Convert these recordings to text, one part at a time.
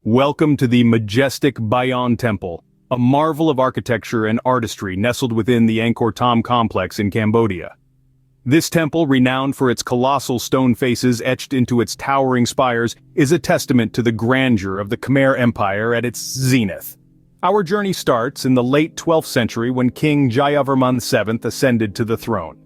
Welcome to the majestic Bayon Temple, a marvel of architecture and artistry nestled within the Angkor Thom complex in Cambodia. This temple, renowned for its colossal stone faces etched into its towering spires, is a testament to the grandeur of the Khmer Empire at its zenith. Our journey starts in the late 12th century when King Jayavarman VII ascended to the throne.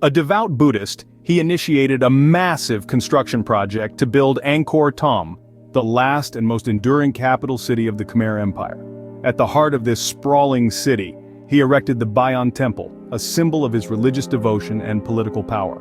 A devout Buddhist, he initiated a massive construction project to build Angkor Thom, the last and most enduring capital city of the Khmer Empire. At the heart of this sprawling city, he erected the Bayon Temple, a symbol of his religious devotion and political power.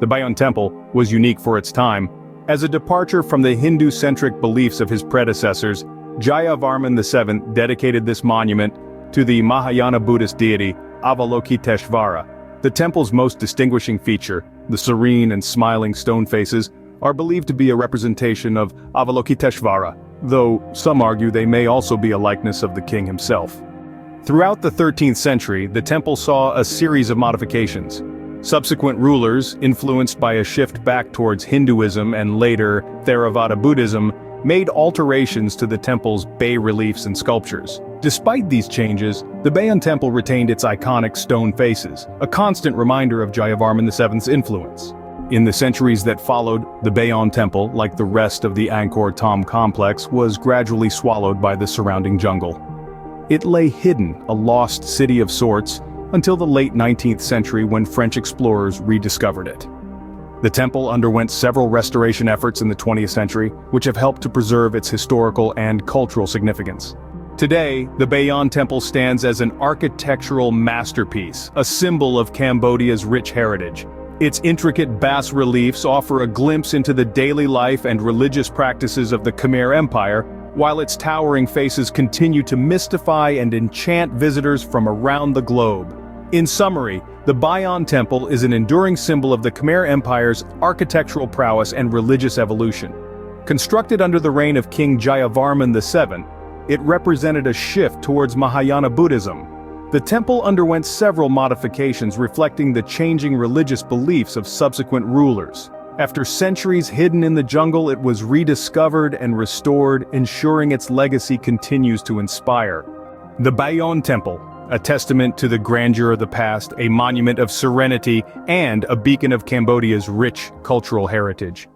The Bayon Temple was unique for its time. As a departure from the Hindu-centric beliefs of his predecessors, Jayavarman VII dedicated this monument to the Mahayana Buddhist deity Avalokiteshvara. The temple's most distinguishing feature, the serene and smiling stone faces, are believed to be a representation of Avalokiteshvara, though some argue they may also be a likeness of the king himself. Throughout the 13th century, the temple saw a series of modifications. Subsequent rulers, influenced by a shift back towards Hinduism and later Theravada Buddhism, made alterations to the temple's bas-reliefs and sculptures. Despite these changes, the Bayon Temple retained its iconic stone faces, a constant reminder of Jayavarman VII's influence. In the centuries that followed, the Bayon Temple, like the rest of the Angkor Thom complex, was gradually swallowed by the surrounding jungle. It lay hidden, a lost city of sorts, until the late 19th century when French explorers rediscovered it. The temple underwent several restoration efforts in the 20th century, which have helped to preserve its historical and cultural significance. Today, the Bayon Temple stands as an architectural masterpiece, a symbol of Cambodia's rich heritage. Its intricate bas-reliefs offer a glimpse into the daily life and religious practices of the Khmer Empire, while its towering faces continue to mystify and enchant visitors from around the globe. In summary, the Bayon Temple is an enduring symbol of the Khmer Empire's architectural prowess and religious evolution. Constructed under the reign of King Jayavarman VII, it represented a shift towards Mahayana Buddhism. The temple underwent several modifications reflecting the changing religious beliefs of subsequent rulers. After centuries hidden in the jungle, it was rediscovered and restored, ensuring its legacy continues to inspire. The Bayon Temple, a testament to the grandeur of the past, a monument of serenity, and a beacon of Cambodia's rich cultural heritage.